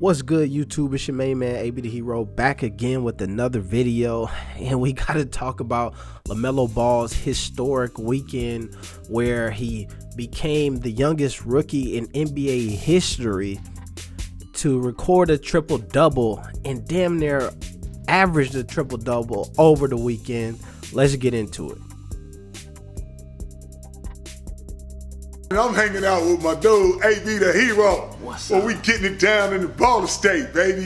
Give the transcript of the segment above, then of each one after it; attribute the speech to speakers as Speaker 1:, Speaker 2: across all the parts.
Speaker 1: What's good, YouTube? It's your main man, AB the Hero, back again with another video. And we got to talk about LaMelo Ball's historic weekend where he became the youngest rookie in NBA history to record a triple-double and damn near averaged a triple-double over the weekend. Let's get into it.
Speaker 2: And I'm hanging out with my dude, AB the Hero.
Speaker 3: What's
Speaker 2: well,
Speaker 3: up?
Speaker 2: we getting it down in the ball state, baby.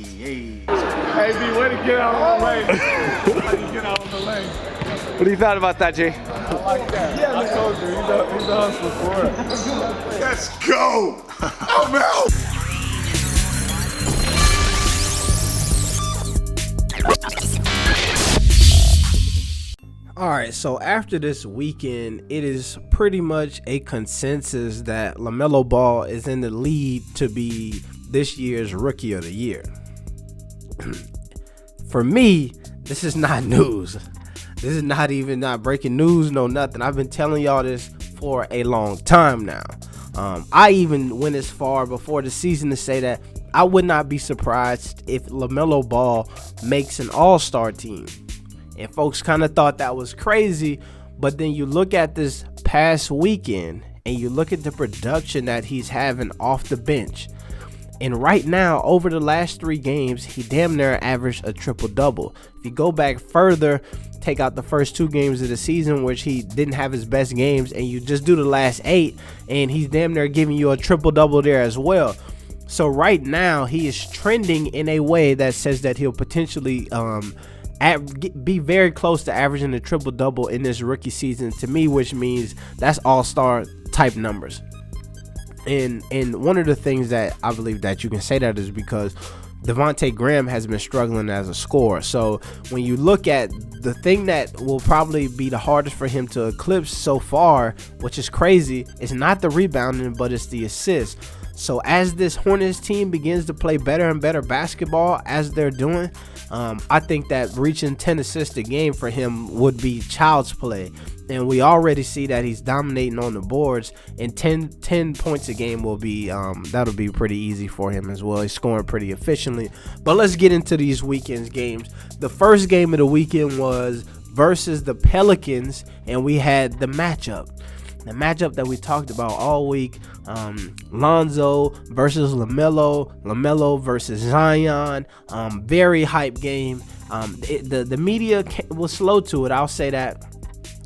Speaker 3: Hey.
Speaker 2: AB, way to get out on the lane. Way to get out on the lane.
Speaker 3: What do you thought about that, Jay?
Speaker 2: I like that. Yeah, I told you, he's a hustler for it. Let's go. I'm out.
Speaker 1: All right, so after this weekend, it is pretty much a consensus that LaMelo Ball is in the lead to be this year's Rookie of the Year. For me, this is not news. This is not breaking news, no nothing. I've been telling y'all this for a long time now. I even went as far before the season to say that I would not be surprised if LaMelo Ball makes an all-star team. And folks kind of thought that was crazy, but then you look at this past weekend and you look at the production that he's having off the bench. And right now, over the last 3 games, he damn near averaged a triple-double. If you go back further, take out the first 2 games of the season, which he didn't have his best games, and you just do the last 8, and he's damn near giving you a triple-double there as well. So right now, he is trending in a way that says that he'll potentially be very close to averaging a triple-double in this rookie season to me, which means that's all-star type numbers. And one of the things that I believe that you can say that is because Devontae Graham has been struggling as a scorer. So when you look at the thing that will probably be the hardest for him to eclipse so far, which is crazy, is not the rebounding, but it's the assists. So as this Hornets team begins to play better and better basketball as they're doing, I think that reaching 10 assists a game for him would be child's play. And we already see that he's dominating on the boards, and 10 points a game will be that'll be pretty easy for him as well. He's scoring pretty efficiently. But let's get into these weekend's games. The first game of the weekend was versus the Pelicans, and we had the matchup that we talked about all week. Lonzo versus LaMelo versus Zion. Very hype game. The media was slow to it, I'll say that.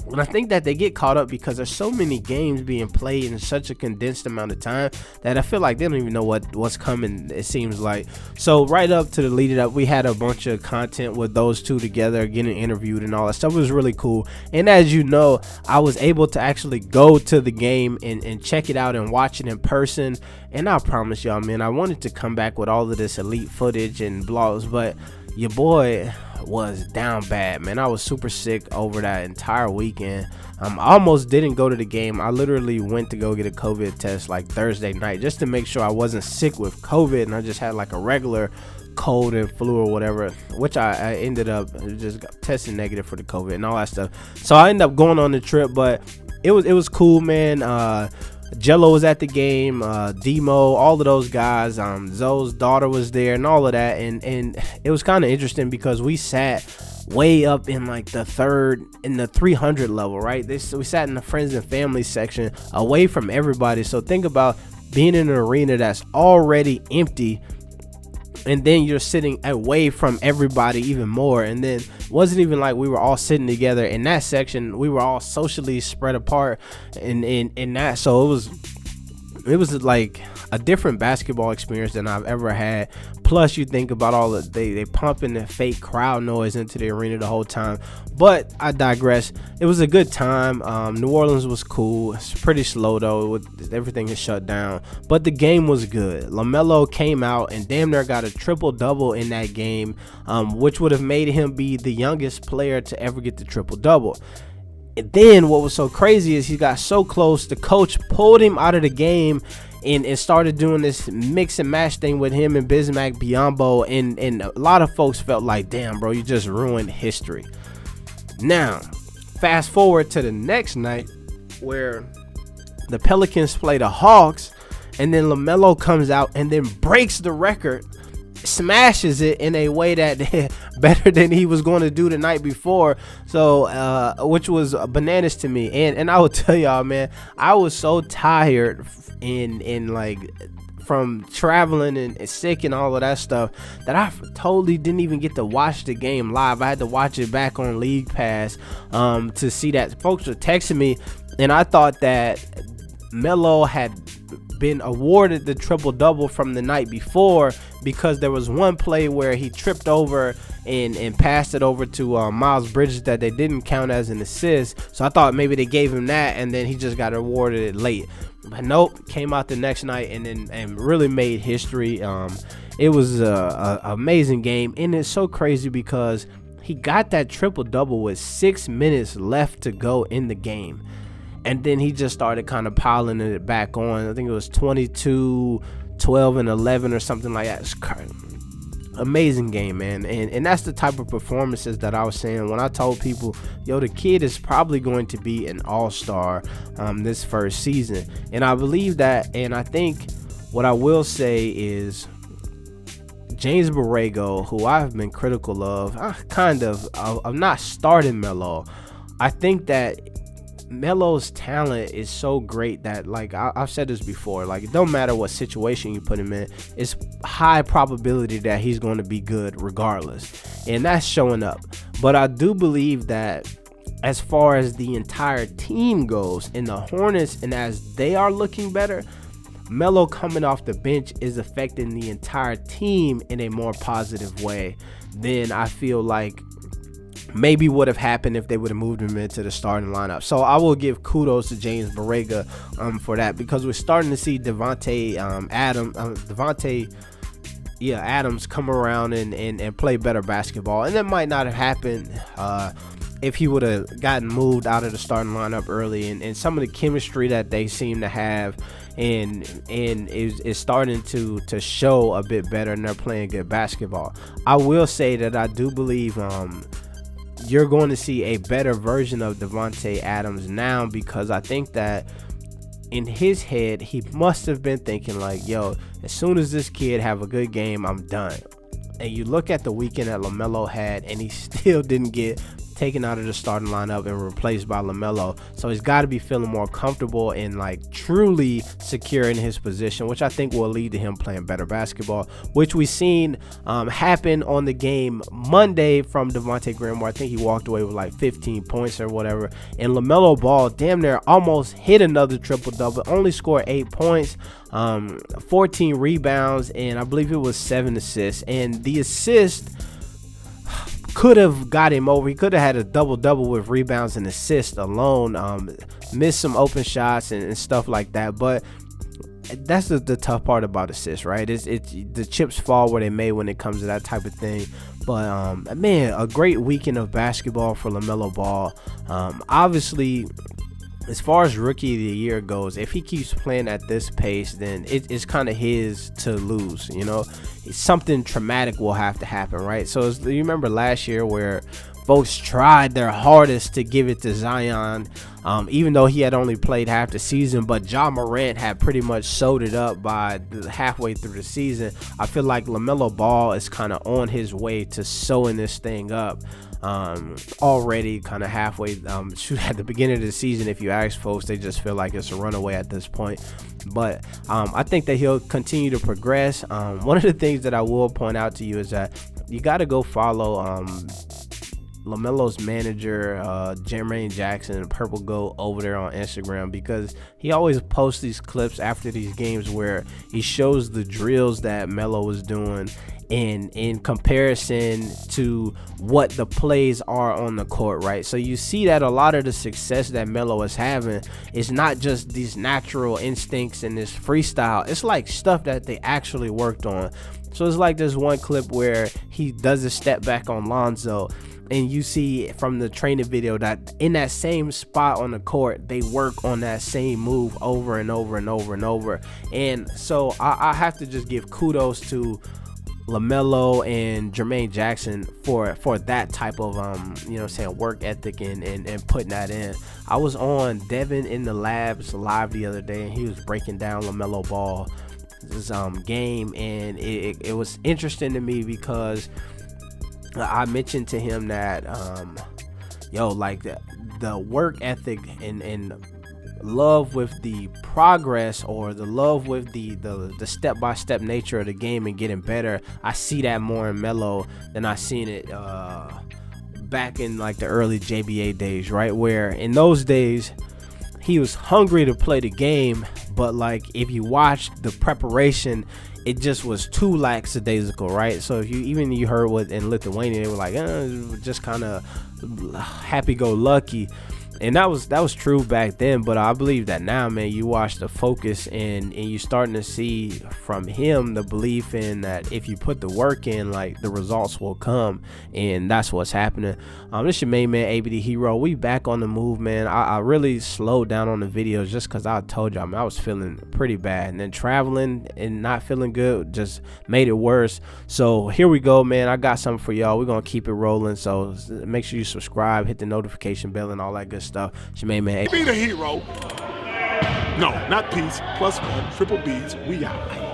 Speaker 1: And I think that they get caught up because there's so many games being played in such a condensed amount of time that I feel like they don't even know what's coming, it seems like. So right up to the lead up, we had a bunch of content with those two together, getting interviewed and all that stuff. It was really cool. And as you know, I was able to actually go to the game and check it out and watch it in person. And I promise y'all, man, I wanted to come back with all of this elite footage and blogs, but your boy was down bad, man. I was super sick over that entire weekend. I almost didn't go to the game. I literally went to go get a COVID test like Thursday night just to make sure I wasn't sick with COVID, and I just had like a regular cold and flu or whatever, which I ended up just testing negative for the COVID and all that stuff. So I ended up going on the trip, but it was cool, man. Jello was at the game, Demo, all of those guys, Zoe's daughter was there and all of that, and it was kind of interesting because we sat way up in like the 300 level, right? We sat in the friends and family section away from everybody. So think about being in an arena that's already empty, and then you're sitting away from everybody even more. And then it wasn't even like we were all sitting together in that section. We were all socially spread apart in that. So it was like a different basketball experience than I've ever had. Plus, you think about all the they pumping the fake crowd noise into the arena the whole time. But I digress. It was a good time. New Orleans was cool. It's pretty slow though. Everything is shut down. But the game was good. LaMelo came out and damn near got a triple-double in that game, which would have made him be the youngest player to ever get the triple-double. And then what was so crazy is he got so close, the coach pulled him out of the game and started doing this mix and match thing with him and Bismack Biyombo, and a lot of folks felt like, damn, bro, you just ruined history. Now, fast forward to the next night where the Pelicans play the Hawks, And then LaMelo comes out and then breaks the record, smashes it in a way that better than he was going to do the night before. So which was bananas to me. And I will tell y'all, man, I was so tired in like from traveling and sick and all of that stuff that I totally didn't even get to watch the game live. I had to watch it back on League Pass to see that. Folks were texting me, and I thought that Melo had been awarded the triple-double from the night before, because there was one play where he tripped over and passed it over to Miles Bridges that they didn't count as an assist. So I thought maybe they gave him that and then he just got awarded it late. But nope, came out the next night and really made history. It was a amazing game, and it's so crazy because he got that triple-double with 6 minutes left to go in the game. And then he just started kind of piling it back on. I think it was 22, 12, and 11 or something like that. It's amazing game, man. And that's the type of performances that I was saying when I told people, yo, the kid is probably going to be an all-star this first season. And I believe that. And I think what I will say is James Borrego, who I've been critical of, of not starting Melo. I think that Melo's talent is so great that, like, I've said this before, like, it don't matter what situation you put him in, it's high probability that he's going to be good regardless, and that's showing up. But I do believe that as far as the entire team goes in the Hornets, and as they are looking better, Melo coming off the bench is affecting the entire team in a more positive way than I feel like maybe would have happened if they would have moved him into the starting lineup. So I will give kudos to James Borrego for that, because we're starting to see Adams come around and play better basketball. And that might not have happened if he would have gotten moved out of the starting lineup early, and some of the chemistry that they seem to have and is starting to show a bit better, and they're playing good basketball. I will say that I do believe you're going to see a better version of Devontae Adams now, because I think that in his head, he must have been thinking like, yo, as soon as this kid have a good game, I'm done. And you look at the weekend that LaMelo had, and he still didn't get taken out of the starting lineup and replaced by LaMelo. So he's got to be feeling more comfortable and like truly secure in his position, which I think will lead to him playing better basketball, which we seen happen on the game Monday from Devontae Graham, where I think he walked away with like 15 points or whatever. And LaMelo Ball damn near almost hit another triple-double, only scored 8 points, 14 rebounds, and I believe it was 7 assists. And the assist could have got him over. He could have had a double-double with rebounds and assists alone. Missed some open shots and stuff like that. But that's the tough part about assists, right? It's the chips fall where they may when it comes to that type of thing. But man, a great weekend of basketball for LaMelo Ball. Obviously, as far as rookie of the year goes, if he keeps playing at this pace, then it's kind of his to lose. You know, something traumatic will have to happen, right? So you remember last year where folks tried their hardest to give it to Zion, even though he had only played half the season, but Ja Morant had pretty much sewed it up by halfway through the season. I feel like LaMelo Ball is kind of on his way to sewing this thing up already, kind of halfway. At the beginning of the season, if you ask folks, they just feel like it's a runaway at this point. But I think that he'll continue to progress. One of the things that I will point out to you is that you got to go follow LaMelo's manager, Jermaine Jackson, and Purple Goat over there on Instagram, because he always posts these clips after these games where he shows the drills that Melo was doing in comparison to what the plays are on the court, right? So you see that a lot of the success that Melo is having is not just these natural instincts and this freestyle. It's like stuff that they actually worked on. So it's like this one clip where he does a step back on Lonzo, and you see from the training video that in that same spot on the court, they work on that same move over and over and over and over. And so I have to just give kudos to LaMelo and Jermaine Jackson for that type of work ethic and putting that in. I was on Devin in the Labs live the other day, and he was breaking down LaMelo Ball game, and it was interesting to me because I mentioned to him that the work ethic and love with the progress, or the love with the step-by-step nature of the game and getting better. I see that more in Melo than I seen it back in like the early JBA days, right? Where in those days he was hungry to play the game, but like if you watched the preparation, it just was too lackadaisical, right? So if you heard what in Lithuania, they were like, just kind of happy-go-lucky. And that was true back then, but I believe that now, man, you watch the focus and you starting to see from him the belief in that if you put the work in, like the results will come, and that's what's happening. This your main man, ABD Hero. We back on the move, man. I really slowed down on the videos just because I told y'all, man, I was feeling pretty bad, and then traveling and not feeling good just made it worse. So here we go, man. I got something for y'all. We're gonna keep it rolling, so make sure you subscribe, hit the notification bell, and all that good stuff. It's your main man.
Speaker 2: Be the hero. No, not peace. +1, triple B's. We out.